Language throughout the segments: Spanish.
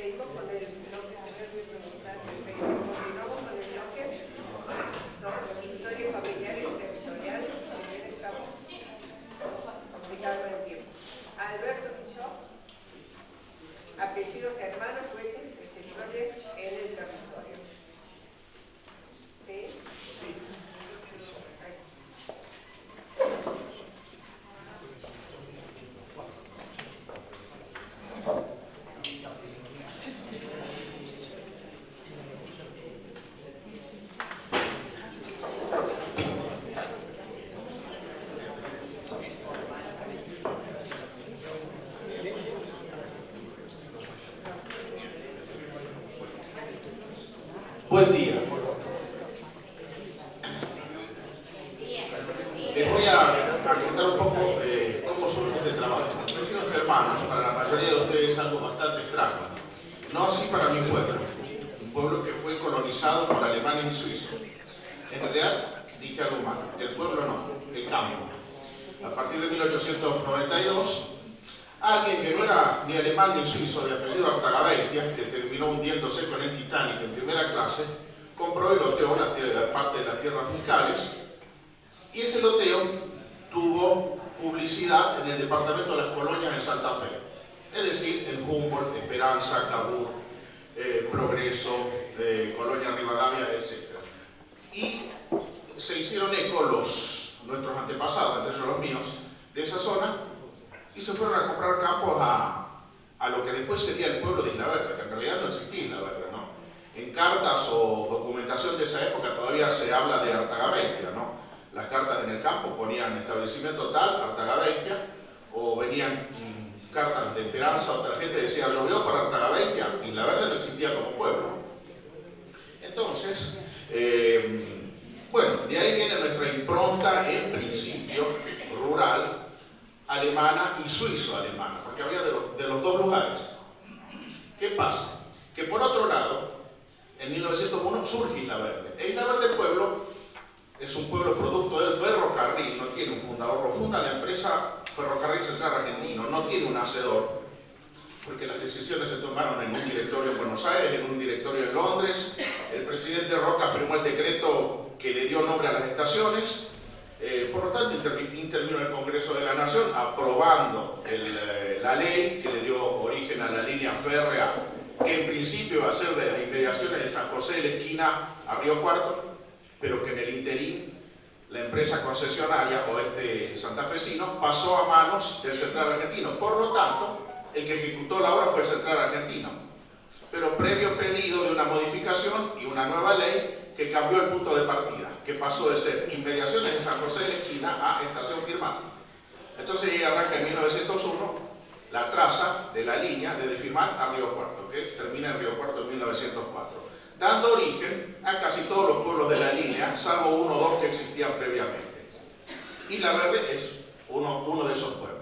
seguimos con el bloque anterior de preguntas, continuamos con el bloque 2, historia familiar y territorial, también estamos complicando el tiempo. Alberto Quilló, apellidos hermanos, jueces, preceptores en el territorio. ¿Sí? Sí. Buen día. Les voy a contar un poco cómo surge este trabajo. Queridos hermanos, para la mayoría de ustedes es algo bastante extraño. No así para mi pueblo, un pueblo que fue colonizado por Alemania y Suiza. En realidad, dije algo mal, el pueblo no, el campo. A partir de 1892, alguien que no era ni alemán ni suizo, de apellido Artagabeitia, que terminó hundiéndose con el Titanic en primera clase, compró y loteó parte de las tierras fiscales, y ese loteo tuvo publicidad en el departamento de las colonias en Santa Fe, es decir, en Humboldt, Esperanza, Cabur, Progreso, Colonia Rivadavia, etc. Y se hicieron eco nuestros antepasados, entre ellos los míos, de esa zona, y se fueron a comprar campos a lo que después sería el pueblo de Isla Verde, que en realidad no existía Isla Verde, ¿no? En cartas o documentación de esa época todavía se habla de Artagabeitia, ¿no? Las cartas en el campo ponían establecimiento tal, Artagabeitia, o venían cartas de Esperanza o tarjeta que decía llovió para Artagabeitia, Isla Verde no existía como pueblo. Entonces, bueno, de ahí viene nuestra impronta, en principio, rural, alemana y suizo-alemana, porque había de los dos lugares. ¿Qué pasa? Que por otro lado, en 1901 surge Isla Verde. E Isla Verde pueblo es un pueblo producto del ferrocarril, no tiene un fundador, lo funda la empresa Ferrocarril Central Argentino, no tiene un hacedor, porque las decisiones se tomaron en un directorio en Buenos Aires, en un directorio en Londres. El presidente Roca firmó el decreto que le dio nombre a las estaciones. Por lo tanto, intervino el Congreso de la Nación aprobando la ley que le dio origen a la línea férrea, que en principio iba a ser de las inmediaciones de San José de la esquina a Río Cuarto, pero que en el interín la empresa concesionaria oeste santafesino pasó a manos del Central Argentino. Por lo tanto, el que ejecutó la obra fue el Central Argentino, pero previo pedido de una modificación y una nueva ley que cambió el punto de partida, que pasó de ser inmediaciones de San José de la esquina a estación Firmat. Entonces ella arranca en 1901 la traza de la línea de Firmat a Río Cuarto, que termina en Río Cuarto en 1904, dando origen a casi todos los pueblos de la línea, salvo uno o dos que existían previamente. Isla Verde es uno de esos pueblos.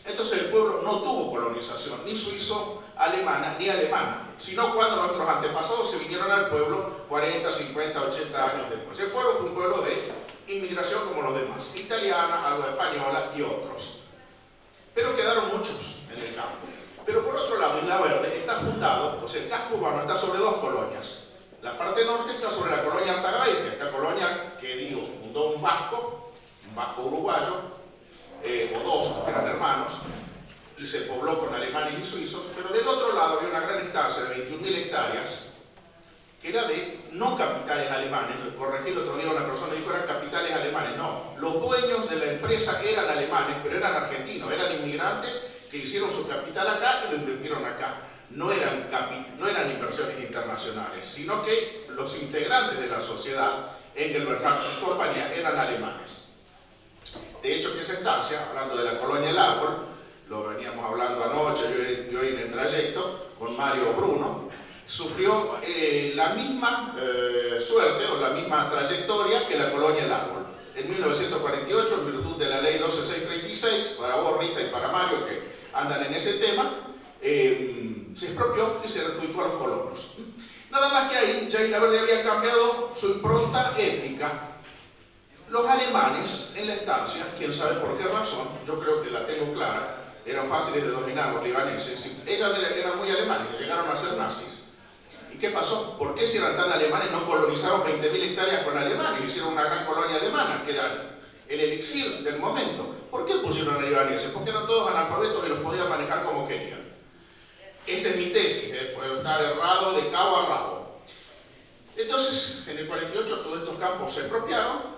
Entonces el pueblo no tuvo colonización, ni suizo-alemana, ni alemana, sino cuando nuestros antepasados se vinieron al pueblo 40, 50, 80 años después. El pueblo fue un pueblo de inmigración como los demás, italiana, algo española y otros. Pero quedaron muchos en el campo. Pero por otro lado, Isla Verde está fundado, pues el casco urbano está sobre dos colonias. La parte norte está sobre la colonia Artagabeitia, esta colonia que fundó un vasco uruguayo, o dos, que eran hermanos, y se pobló con alemanes y suizos, pero del otro lado había una gran estancia de 21.000 hectáreas, que era de no capitales alemanes. Corregí el otro día, una persona dijo eran capitales alemanes. No, los dueños de la empresa eran alemanes, pero eran argentinos, eran inmigrantes que hicieron su capital acá y lo invirtieron acá. No eran inversiones internacionales, sino que los integrantes de la sociedad, Engelbert y compañía, eran alemanes. De hecho, que esa estancia, hablando de la colonia El Árbol, lo veníamos hablando anoche y hoy en el trayecto con Mario Bruno, sufrió la misma suerte o la misma trayectoria que la colonia El Árbol. En 1948, en virtud de la ley 12636, para vos, Rita, y para Mario, que andan en ese tema, se expropió y se adjudicó a los colonos. Nada más que ahí, ya Isla Verde había cambiado su impronta étnica. Los alemanes en la estancia, quién sabe por qué razón, yo creo que la tengo clara, eran fáciles de dominar los libaneses. Ellos eran muy alemanes, llegaron a ser nazis. ¿Y qué pasó? ¿Por qué si eran tan alemanes no colonizaron 20.000 hectáreas con alemanes y hicieron una gran colonia alemana, que era el elixir del momento? ¿Por qué pusieron a libaneses? Porque eran todos analfabetos y los podían manejar como querían. Esa es mi tesis, puedo estar errado de cabo a rabo. Entonces, en el 48 todos estos campos se expropiaron,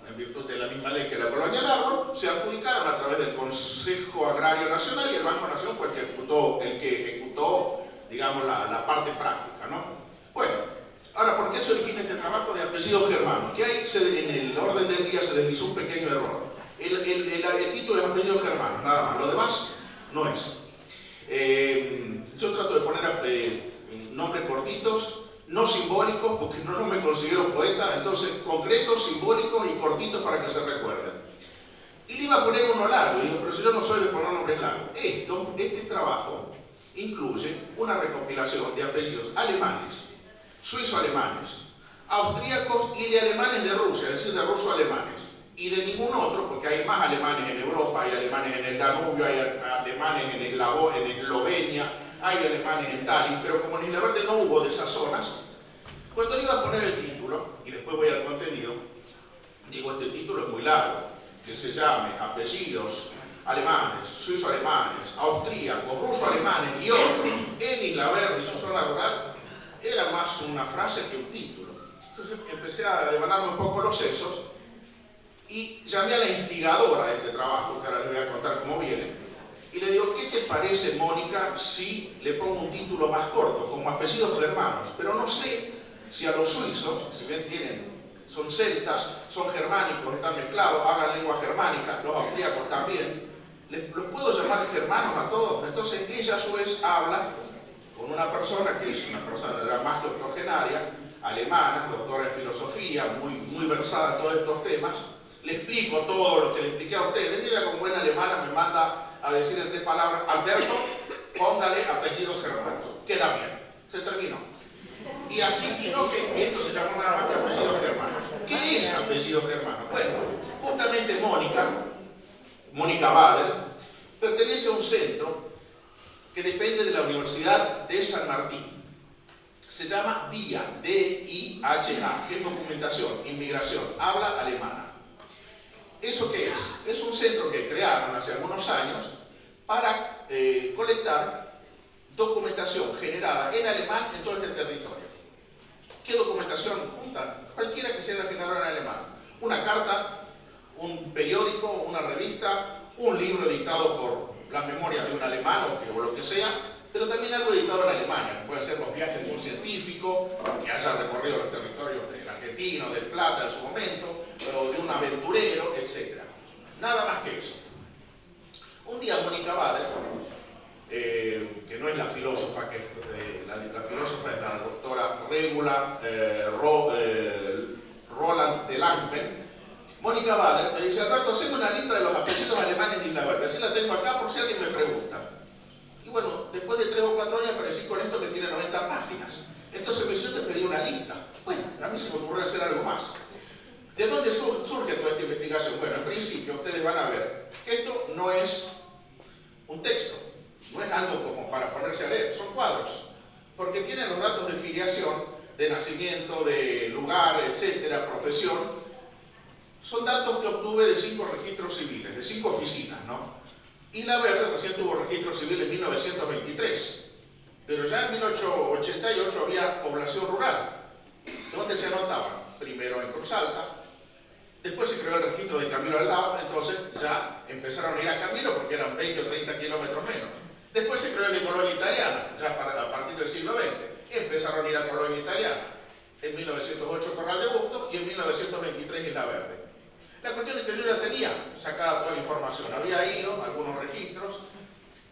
en virtud de la misma ley que la colonia del árbol, se adjudicaron a través del Consejo Agrario Nacional y el Banco Nación fue el que ejecutó, digamos, la parte práctica, ¿no? Bueno, ahora, ¿por qué se origina este trabajo de apellidos germanos? Que ahí en el orden del día se deslizó un pequeño error. El título es apellidos germanos, nada más, lo demás no es. Yo trato de poner nombres cortitos, no simbólicos, porque no me considero poeta, entonces concretos, simbólicos y cortitos para que se recuerden. Y le iba a poner uno largo, digo, pero si yo no soy de poner nombres largos. Este trabajo incluye una recopilación de apellidos alemanes, suizo-alemanes, austríacos y de alemanes de Rusia, es decir, de ruso-alemanes. Y de ningún otro, porque hay más alemanes en Europa, hay alemanes en el Danubio, hay alemanes en Eslovenia, hay alemanes en Tallinn, pero como en Isla Verde no hubo de esas zonas, cuando le iba a poner el título, y después voy al contenido, digo, este título es muy largo, que se llame apellidos alemanes, suizo-alemanes, austríacos, ruso-alemanes y otros en Isla Verde y su zona rural, era más una frase que un título. Entonces empecé a devanarme un poco los sesos y llamé a la instigadora de este trabajo, que ahora les voy a contar cómo viene, y le digo, ¿qué te parece, Mónica, si le pongo un título más corto, como apellidos germanos? Pero no sé si a los suizos, si bien son celtas, son germánicos, están mezclados, hablan lengua germánica, los austríacos también, ¿los puedo llamar germanos a todos? Entonces ella a su vez habla con una persona que es una persona más que octogenaria, alemana, doctora en filosofía, muy versada en todos estos temas. Le explico todo lo que le expliqué a ustedes. Ella, como buena alemana, me manda a decir en 3 palabras: Alberto, póngale apellidos germanos. Queda bien. Se terminó. Y así, y no que esto se llama nada más que apellidos germanos. ¿Qué es apellido germano? Bueno, justamente Mónica Bader, pertenece a un centro que depende de la Universidad de San Martín. Se llama DIHA, D-I-H-A, que es documentación, inmigración, habla alemana. ¿Eso qué es? Es un centro que crearon hace algunos años para colectar documentación generada en alemán en todo este territorio. ¿Qué documentación juntan? Cualquiera que sea generada en alemán. Una carta, un periódico, una revista, un libro editado por las memorias de un alemán o lo que sea, pero también algo editado en Alemania. Pueden ser los viajes de un científico que haya recorrido los territorios del Argentino, del Plata en su momento, o de un aventurero, etc. Nada más que eso. Un día Mónica Bader, que no es la filósofa, la filósofa es la doctora Regula Roland de Lampen. Mónica Bader me dice: Alberto, haceme una lista de los apellidos alemanes de Isla Verde, así la tengo acá por si alguien me pregunta. Y bueno, después de 3 o 4 años aparecí con esto que tiene 90 páginas. Entonces me dice: yo te pedí una lista. Bueno, a mí se me ocurrió hacer algo más. ¿De dónde surge toda esta investigación? Bueno, en principio ustedes van a ver que esto no es un texto, no es algo como para ponerse a leer, son cuadros, porque tienen los datos de filiación, de nacimiento, de lugar, etcétera, profesión. Son datos que obtuve de 5 registros civiles, de 5 oficinas, ¿no? Isla Verde recién tuvo registro civil en 1923, pero ya en 1888 había población rural, donde se anotaban primero en Cruz Alta, después se creó el registro de Camilo al lado, entonces ya empezaron a ir a Camilo porque eran 20 o 30 kilómetros menos. Después se creó el de Colonia Italiana, ya a partir del siglo XX, empezaron a ir a Colonia Italiana. En 1908 Corral de Bustos y en 1923 Isla Verde. La cuestión es que yo ya tenía sacada toda la información, había ido a algunos registros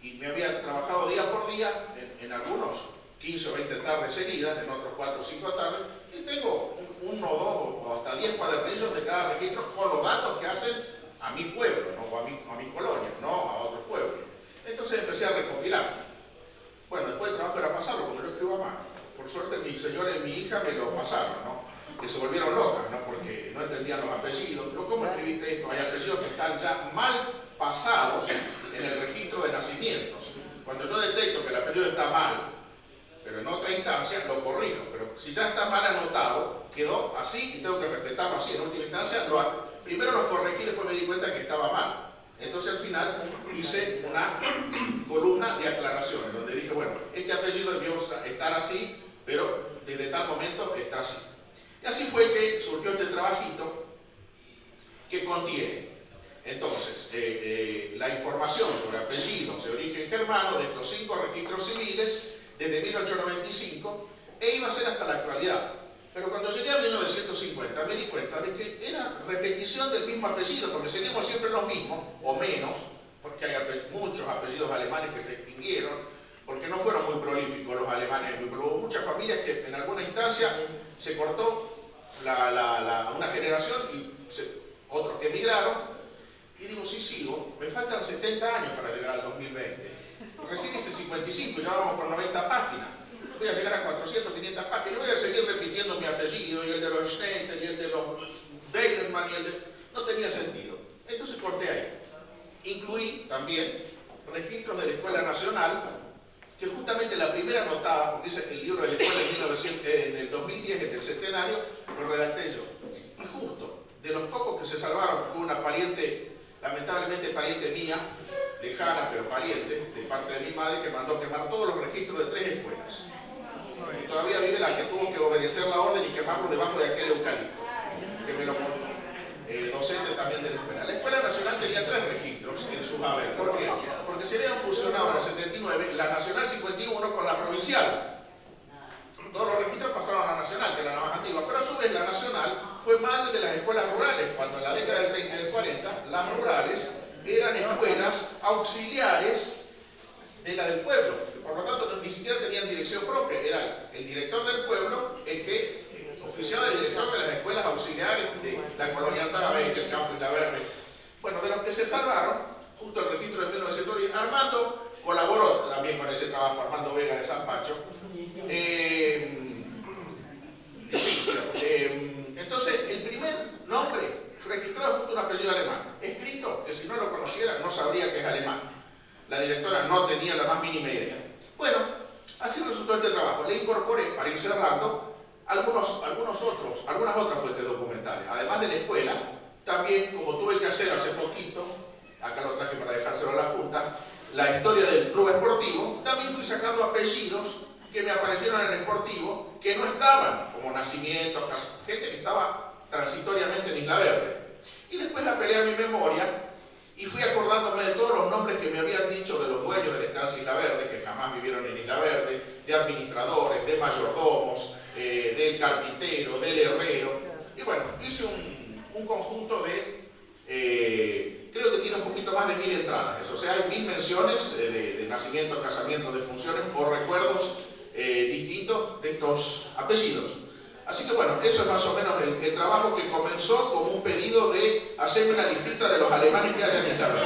y me había trabajado día por día en algunos 15 o 20 tardes seguidas, en otros 4 o 5 tardes, y tengo 1 o 2 o hasta 10 cuadernillos de cada registro con los datos que hacen a mi pueblo, no a mi colonia, no a otros pueblos. Entonces empecé a recopilar. Bueno, después el trabajo era pasarlo, porque yo escribo a mano. Por suerte mi señora y mi hija me lo pasaron, ¿no? Que se volvieron locas, ¿no? Porque no entendían los apellidos. Pero ¿cómo escribiste esto? Hay apellidos que están ya mal pasados, en el registro de nacimientos. Cuando yo detecto que el apellido está mal, pero en otra instancia, lo corrijo. Pero si ya está mal anotado, quedó así y tengo que respetarlo así. En última instancia, primero lo corregí y después me di cuenta que estaba mal. Entonces al final hice una columna de aclaraciones, donde dije, bueno, este apellido debió estar así, pero desde tal momento está así. Y así fue que surgió este trabajito que contiene, entonces, la información sobre apellidos de origen germano de estos 5 registros civiles desde 1895 e iba a ser hasta la actualidad. Pero cuando llegué a 1950 me di cuenta de que era repetición del mismo apellido, porque seguimos siempre los mismos, o menos, porque hay muchos apellidos alemanes que se extinguieron, porque no fueron muy prolíficos los alemanes, pero hubo muchas familias que en alguna instancia se cortó una generación y otros que emigraron, y digo, si sigo, me faltan 70 años para llegar al 2020. Recién hice 55, ya vamos por 90 páginas. Voy a llegar a 400, 500 páginas, voy a seguir repitiendo mi apellido, y el de los Schneider, y el de los Weinermann, y el de... No tenía sentido. Entonces corté ahí. Incluí también registros de la Escuela Nacional, que justamente la primera anotada, porque dice el libro de la escuela en el 2010, en el centenario, lo redacté yo. Y justo, de los pocos que se salvaron, tuve una pariente, lamentablemente pariente mía, lejana pero pariente, de parte de mi madre, que mandó quemar todos los registros de 3 escuelas. Y todavía vive la que tuvo que obedecer la orden y quemarlo debajo de aquel eucalipto, que me lo contó. Docente también de la escuela. La Escuela Nacional tenía 3 registros en sus haberes. ¿Por qué? Porque se habían fusionado en el 79 la Nacional 51 con la Provincial. Todos los registros pasaron a la Nacional, que era la más antigua, pero a su vez la Nacional fue madre de las escuelas rurales, cuando en la década del 30 y del 40 las rurales eran escuelas auxiliares de la del pueblo. Por lo tanto, ni siquiera tenían dirección propia, era el director del pueblo el que oficiaba de director de las escuelas auxiliares de la colonia Altaverde, el Campo y la Verde. Bueno, de los que se salvaron, justo el registro de 1910, Armando colaboró también con ese trabajo, Armando Vega de San Pacho. Entonces, el primer nombre registrado junto a un apellido alemán, escrito, que si no lo conociera no sabría que es alemán. La directora no tenía la más mínima idea. Bueno, así resultó este trabajo. Le incorporé, para ir cerrando, algunas otras fuentes documentales. Además de la escuela, también, como tuve que hacer hace poquito, acá lo traje para dejárselo a la Junta, la historia del club esportivo, también fui sacando apellidos que me aparecieron en el esportivo, que no estaban como nacimientos, gente que estaba transitoriamente en Isla Verde. Y después apelé a mi memoria y fui acordándome de todos los nombres que me habían dicho de los dueños de la estancia Isla Verde, que jamás vivieron en Isla Verde, de administradores, de mayordomos, del carpintero, del herrero. Y bueno, hice un conjunto de, creo que tiene un poquito más de 1000 entradas. O sea, hay 1000 menciones de nacimientos, casamientos, de funciones o recuerdos distintos de estos apellidos. Así que bueno, eso es más o menos el trabajo que comenzó como un pedido de hacerme una listita de los alemanes que hay en Isla Verde.